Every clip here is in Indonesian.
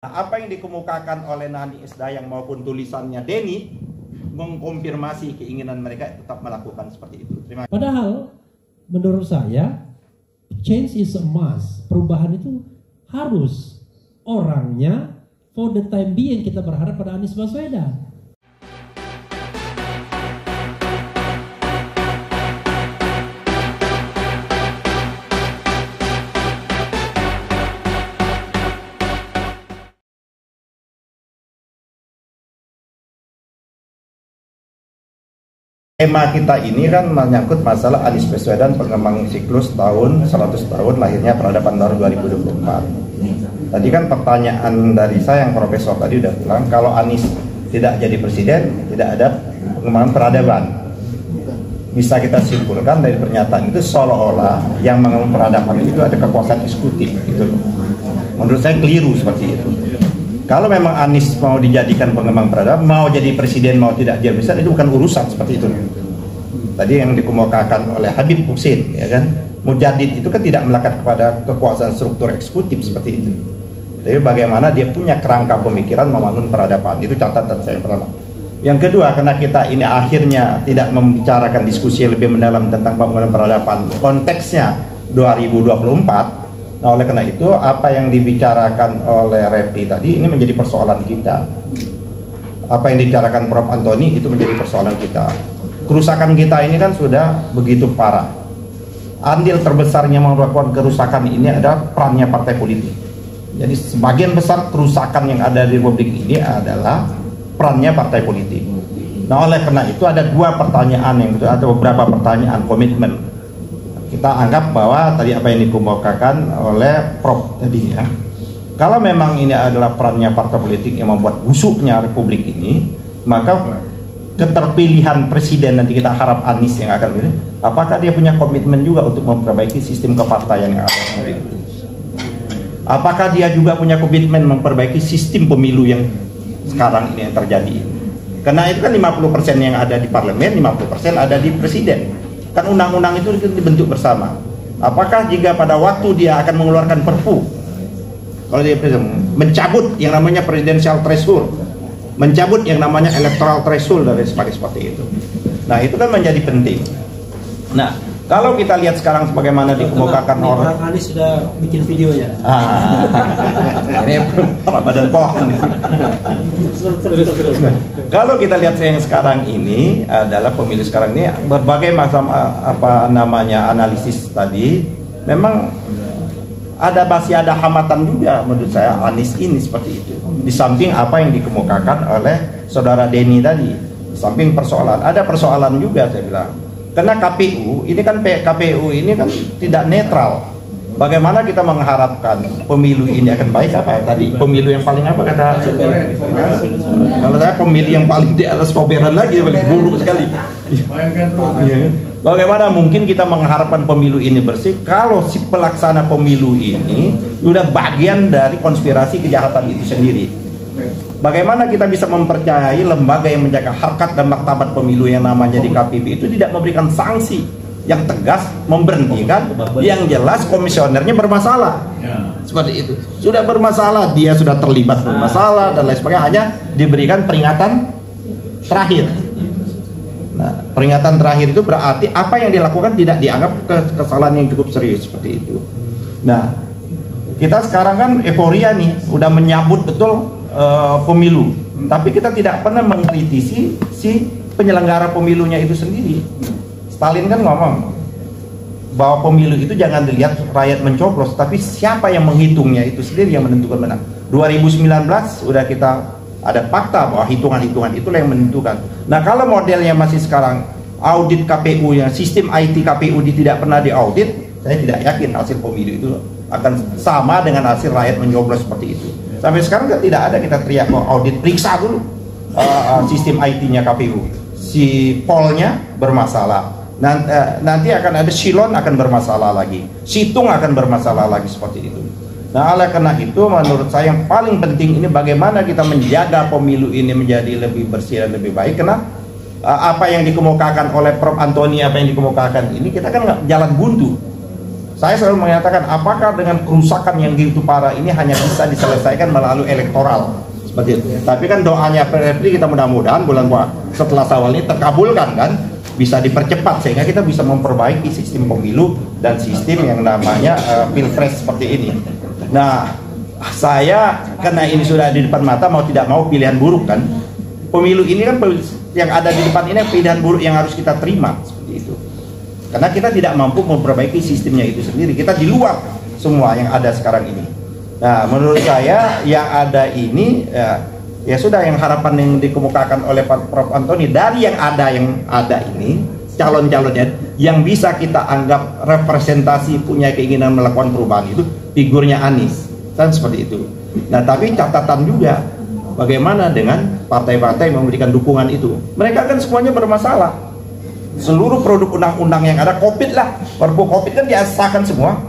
Nah, apa yang dikemukakan oleh Nani Isdayang maupun tulisannya Denny mengkonfirmasi keinginan mereka tetap melakukan seperti itu. Padahal menurut saya change is a must. Perubahan itu harus. Orangnya for the time being kita berharap pada Anies Baswedan. Tema kita ini kan menyangkut masalah Anies Baswedan pengembang siklus tahun 100 tahun lahirnya peradaban baru 2024. Tadi kan pertanyaan dari saya yang profesor tadi udah bilang kalau Anies tidak jadi presiden tidak ada pengembangan peradaban. Bisa kita simpulkan dari pernyataan itu seolah-olah yang mengembangan peradaban itu ada kekuasaan eksekutif gitu loh. Menurut saya keliru seperti itu. Kalau memang Anies mau dijadikan pengembang peradaban, mau jadi presiden, mau tidak jadi presiden, itu bukan urusan seperti itu. Tadi yang dikemukakan oleh Habib Hussein, ya kan, Mujadid itu kan tidak melekat kepada kekuasaan struktur eksekutif seperti itu. Tapi bagaimana dia punya kerangka pemikiran membangun peradaban, itu catatan saya pertama. Yang kedua, karena kita ini akhirnya tidak membicarakan diskusi lebih mendalam tentang pembangunan peradaban, konteksnya 2024. Nah, oleh karena itu apa yang dibicarakan oleh Repli tadi ini menjadi persoalan kita. Apa yang dibicarakan Prof. Antoni itu menjadi persoalan kita. Kerusakan kita ini kan sudah begitu parah. Andil terbesarnya melakukan kerusakan ini adalah perannya partai politik. Jadi sebagian besar kerusakan yang ada di Republik ini adalah perannya partai politik. Nah, oleh karena itu ada dua pertanyaan yang ada beberapa pertanyaan komitmen. Kita anggap bahwa tadi apa yang dikemukakan oleh Prof tadi ya. Kalau memang ini adalah perannya partai politik yang membuat busuknya Republik ini, maka keterpilihan presiden nanti kita harap Anies yang akan pilih, apakah dia punya komitmen juga untuk memperbaiki sistem kepartaian yang ada seperti itu? Apakah dia juga punya komitmen memperbaiki sistem pemilu yang sekarang ini yang terjadi? Karena itu kan 50% yang ada di parlemen, 50% ada di presiden. Kan undang-undang itu dibentuk bersama. Apakah jika pada waktu dia akan mengeluarkan perpu, kalau dia mencabut yang namanya presidential threshold, mencabut yang namanya electoral threshold dan seperti itu. Nah, itu kan menjadi penting. Nah, kalau kita lihat sekarang sebagaimana dikemukakan orang Anies sudah bikin videonya. Ini badan pohon. Kalau kita lihat yang sekarang ini adalah pemilu sekarang ini berbagai macam analisis tadi memang masih ada hambatan juga menurut saya Anies ini seperti itu. Di samping apa yang dikemukakan oleh saudara Denny tadi, di samping ada persoalan juga saya bilang. Karena KPU ini kan tidak netral. Bagaimana kita mengharapkan pemilu ini akan baik apa tadi? Pemilu yang paling apa kata? Kalau saya pemilu yang paling di atas koberan lagi, paling buruk sekali. Bagaimana mungkin kita mengharapkan pemilu ini bersih kalau si pelaksana pemilu ini sudah bagian dari konspirasi kejahatan itu sendiri? Bagaimana kita bisa mempercayai lembaga yang menjaga harkat dan martabat pemilu yang namanya di KPP itu tidak memberikan sanksi yang tegas, memberhentikan, yang jelas komisionernya bermasalah. Seperti itu. Sudah bermasalah, dia sudah terlibat bermasalah dan lain sebagainya, hanya diberikan peringatan terakhir. Nah, peringatan terakhir itu berarti apa yang dilakukan tidak dianggap kesalahan yang cukup serius seperti itu. Nah, kita sekarang kan euforia nih, udah menyambut betul pemilu, tapi kita tidak pernah mengkritisi si penyelenggara pemilunya itu sendiri. Stalin kan ngomong bahwa pemilu itu jangan dilihat rakyat mencoblos, tapi siapa yang menghitungnya itu sendiri yang menentukan menang. 2019 udah kita ada fakta bahwa hitungan-hitungan itulah yang menentukan. Nah, kalau modelnya masih sekarang audit KPU yang sistem IT KPU tidak pernah diaudit, saya tidak yakin hasil pemilu itu akan sama dengan hasil rakyat mencoblos seperti itu. Sampai sekarang tidak ada kita teriak bahwa audit, periksa dulu sistem IT-nya KPU. Si polnya bermasalah. Nanti akan ada silon akan bermasalah lagi. Situng akan bermasalah lagi seperti itu. Nah, oleh karena itu menurut saya yang paling penting ini bagaimana kita menjaga pemilu ini menjadi lebih bersih dan lebih baik. Karena apa yang dikemukakan oleh Prof. Antoni, apa yang dikemukakan ini kita kan jalan buntu. Saya selalu mengatakan, apakah dengan kerusakan yang begitu parah ini hanya bisa diselesaikan melalui elektoral seperti itu. Tapi kan doanya Refli, kita mudah-mudahan bulan setelah Syawal ini terkabulkan kan, bisa dipercepat sehingga kita bisa memperbaiki sistem pemilu dan sistem yang namanya pilpres seperti ini. Nah, saya karena ini sudah di depan mata, mau tidak mau pilihan buruk kan. Pemilu ini kan yang ada di depan ini pilihan buruk yang harus kita terima seperti itu. Karena kita tidak mampu memperbaiki sistemnya itu sendiri. Kita di luar semua yang ada sekarang ini. Nah, menurut saya yang ada ini ya sudah, yang harapan yang dikemukakan oleh Prof. Antoni dari yang ada ini calon-calonnya yang bisa kita anggap representasi punya keinginan melakukan perubahan itu figurnya Anies kan seperti itu. Nah, tapi catatan juga bagaimana dengan partai-partai yang memberikan dukungan itu. Mereka kan semuanya bermasalah. Seluruh produk undang-undang yang ada, COVID lah, perpu COVID kan diasahkan semua.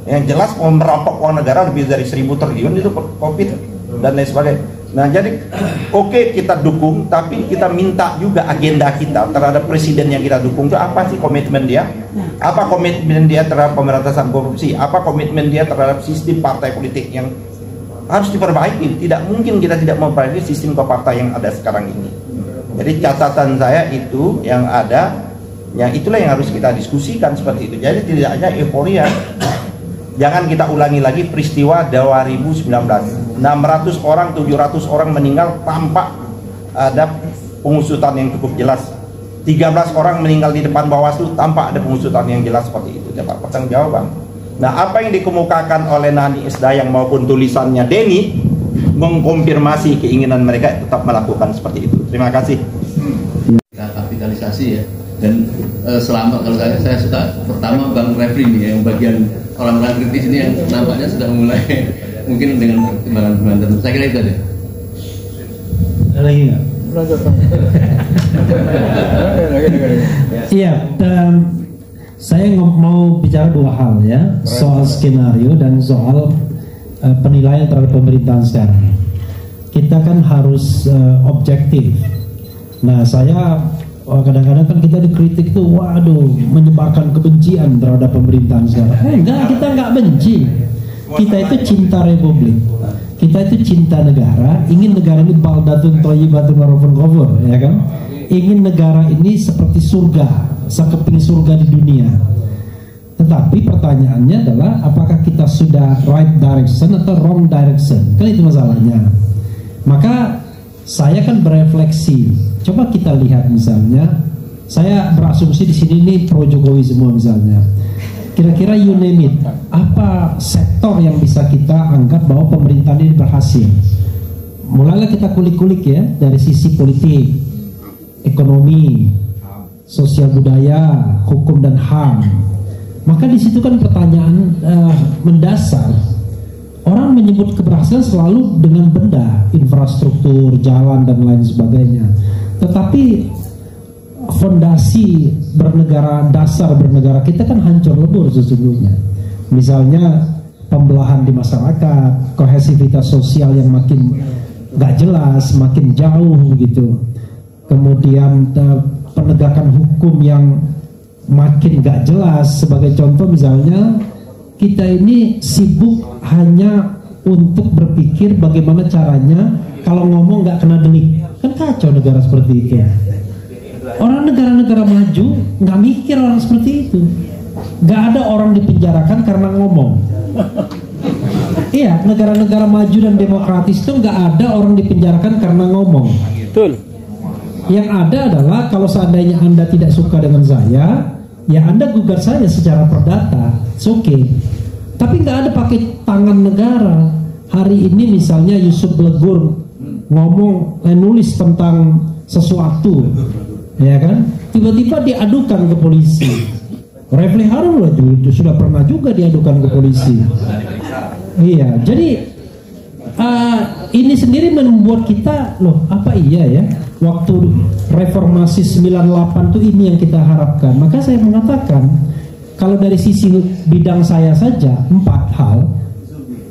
Yang jelas merampok uang negara lebih dari 1.000 triliun itu COVID dan lain sebagainya. Nah, jadi oke, kita dukung, tapi kita minta juga agenda kita terhadap presiden yang kita dukung itu apa sih komitmen dia? Apa komitmen dia terhadap pemberantasan korupsi? Apa komitmen dia terhadap sistem partai politik yang harus diperbaiki? Tidak mungkin kita tidak memperbaiki sistem kepartai yang ada sekarang ini. Jadi catatan saya itu yang ada, yang itulah yang harus kita diskusikan seperti itu. Jadi tidak hanya euforia. Jangan kita ulangi lagi peristiwa 2019. 600 orang, 700 orang meninggal tanpa ada pengusutan yang cukup jelas. 13 orang meninggal di depan Bawaslu tanpa ada pengusutan yang jelas seperti itu. Dapat pertanggungjawaban. Nah, apa yang dikemukakan oleh Nani Isdayang maupun tulisannya Denny mengkonfirmasi keinginan mereka tetap melakukan seperti itu. Terima kasih. Kapitalisasi ya, dan selama kalau saya suka pertama Bang Refli nih yang bagian orang-orang kritis ini yang nampaknya sudah mulai mungkin dengan pertimbangan tertentu. Saya kira itu aja. Lagi nggak? Iya, saya mau bicara dua hal ya, soal skenario dan soal penilaian terhadap pemerintahan sekarang. Kita kan harus objektif. Nah, saya kadang-kadang kan kita dikritik tuh, waduh, menyebarkan kebencian terhadap pemerintahan sekarang. Enggak, kita enggak benci. Kita itu cinta republik. Kita itu cinta negara, ingin negara ini baldatun thayyibatun warafun ghafur, ya kan? Ingin negara ini seperti surga, sekeping surga di dunia. Tetapi pertanyaannya adalah apakah kita sudah right direction atau wrong direction? Kan itu masalahnya. Maka saya kan berefleksi. Coba kita lihat misalnya, saya berasumsi di sini nih pro Jokowi semua misalnya. Kira-kira you name it, apa sektor yang bisa kita anggap bahwa pemerintahan ini berhasil? Mulailah kita kulik-kulik ya, dari sisi politik, ekonomi, sosial budaya, hukum dan HAM. Maka di situ kan pertanyaan mendasar. Orang menyebut keberhasilan selalu dengan benda, infrastruktur, jalan dan lain sebagainya. Tetapi fondasi bernegara, dasar bernegara kita kan hancur lebur sesungguhnya. Misalnya pembelahan di masyarakat, kohesivitas sosial yang makin gak jelas, makin jauh gitu. Kemudian penegakan hukum yang makin gak jelas. Sebagai contoh misalnya, kita ini sibuk hanya untuk berpikir bagaimana caranya kalau ngomong gak kena delik. Kan kacau negara seperti itu. Orang negara-negara maju gak mikir orang seperti itu. Gak ada orang dipenjarakan karena ngomong. Iya, negara-negara maju dan demokratis itu gak ada orang dipenjarakan karena ngomong. Betul. Yang ada adalah kalau seandainya Anda tidak suka dengan saya, ya Anda gugat saya secara perdata, oke. Tapi nggak ada pakai tangan negara. Hari ini misalnya Yusuf Blegur ngomong, nulis tentang sesuatu, ya kan? Tiba-tiba diadukan ke polisi. Refli Harun loh itu sudah pernah juga diadukan ke polisi. Iya, jadi ini sendiri membuat kita loh, apa iya ya? Waktu reformasi 98 itu ini yang kita harapkan. Maka saya mengatakan, kalau dari sisi bidang saya saja 4 hal,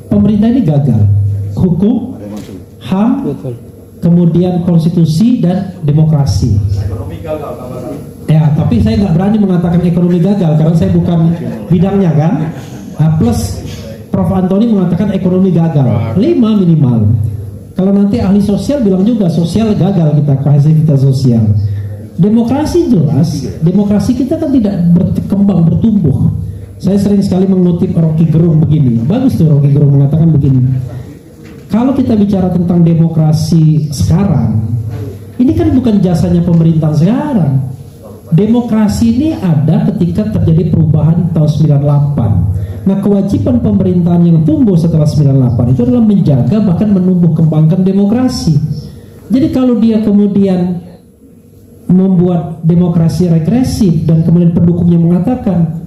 pemerintah ini gagal. Hukum, HAM, kemudian konstitusi dan demokrasi. Ya, Ya, tapi saya nggak berani mengatakan ekonomi gagal karena saya bukan bidangnya kan. Plus Prof. Antoni mengatakan ekonomi gagal 5 minimal. Kalau nanti ahli sosial bilang juga sosial gagal kita, kohesivitas sosial. Demokrasi jelas, demokrasi kita kan tidak berkembang, bertumbuh. Saya sering sekali mengutip Rocky Gerung begini, bagus tuh Rocky Gerung mengatakan begini. Kalau kita bicara tentang demokrasi sekarang, ini kan bukan jasanya pemerintahan sekarang. Demokrasi ini ada ketika terjadi perubahan tahun 98. Nah, kewajiban pemerintahan yang tumbuh setelah 98 itu adalah menjaga bahkan menumbuh kembangkan demokrasi. Jadi kalau dia kemudian membuat demokrasi regresif dan kemudian pendukungnya mengatakan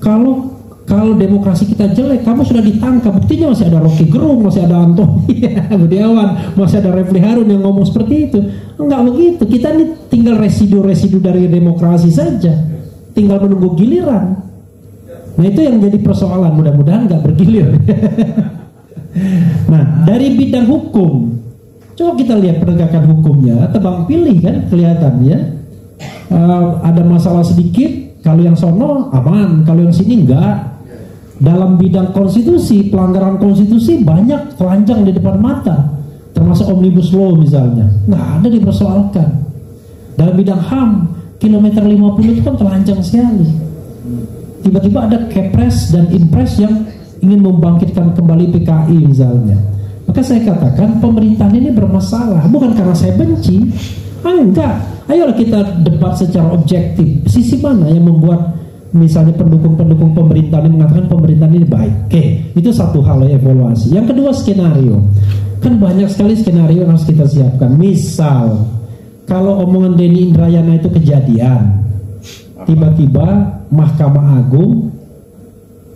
kalau demokrasi kita jelek, kamu sudah ditangkap. Buktinya masih ada Rocky Gerung, masih ada Antoni Budiawan, masih ada Refli Harun yang ngomong seperti itu. Enggak begitu. Kita ini tinggal residu-residu dari demokrasi saja, tinggal menunggu giliran. Nah, itu yang jadi persoalan, mudah-mudahan nggak bergilir. Nah, dari bidang hukum, coba kita lihat penegakan hukumnya, tebang pilih kan kelihatannya. Ada masalah sedikit, kalau yang sono aman, kalau yang sini enggak. Dalam bidang konstitusi, pelanggaran konstitusi banyak telanjang di depan mata, termasuk Omnibus Law misalnya, nggak ada dipersoalkan. Dalam bidang HAM, kilometer 50 itu kan telanjang sekali. Tiba-tiba ada Kepres dan Impres yang ingin membangkitkan kembali PKI misalnya. Maka saya katakan pemerintahan ini bermasalah, bukan karena saya benci. Enggak, ayolah kita debat secara objektif. Sisi mana yang membuat misalnya pendukung-pendukung pemerintahan ini mengatakan pemerintahan ini baik. Oke, itu satu hal ya, evaluasi. Yang kedua, skenario. Kan banyak sekali skenario yang harus kita siapkan. Misal, kalau omongan Denny Indrayana itu kejadian, tiba-tiba Mahkamah Agung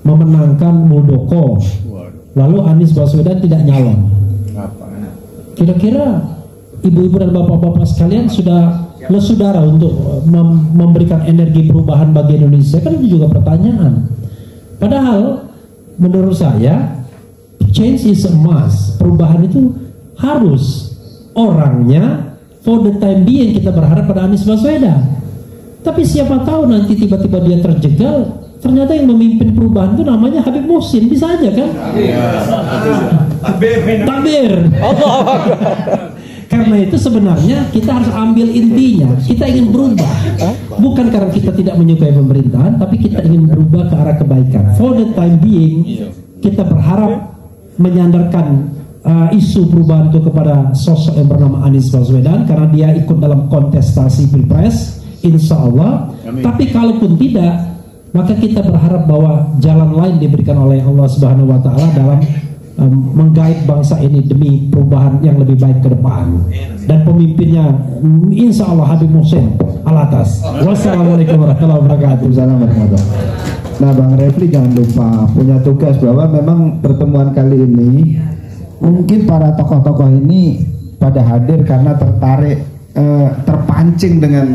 memenangkan Muldoko, lalu Anies Baswedan tidak nyalon. Kira-kira ibu-ibu dan bapak-bapak sekalian sudah saudara untuk memberikan energi perubahan bagi Indonesia? Kan itu juga pertanyaan. Padahal menurut saya change is a must. Perubahan itu harus. Orangnya for the time being kita berharap pada Anies Baswedan. Tapi siapa tahu nanti tiba-tiba dia terjegal, ternyata yang memimpin perubahan itu namanya Habib Muhsin, bisa aja kan? Takbir. Karena itu sebenarnya kita harus ambil intinya, kita ingin berubah. Bukan karena kita tidak menyukai pemerintahan, tapi kita ingin berubah ke arah kebaikan. For the time being, kita berharap menyandarkan isu perubahan itu kepada sosok yang bernama Anies Baswedan, karena dia ikut dalam kontestasi Pilpres, insya Allah. Tapi kalaupun tidak, maka kita berharap bahwa jalan lain diberikan oleh Allah Subhanahu wa Ta'ala dalam menggait bangsa ini demi perubahan yang lebih baik ke depan. Dan pemimpinnya insya Allah Habib Muhsin Alatas. Wassalamualaikum warahmatullahi wabarakatuh. Nah, Bang Refli jangan lupa punya tugas bahwa memang pertemuan kali ini mungkin para tokoh-tokoh ini pada hadir karena tertarik, terpancing dengan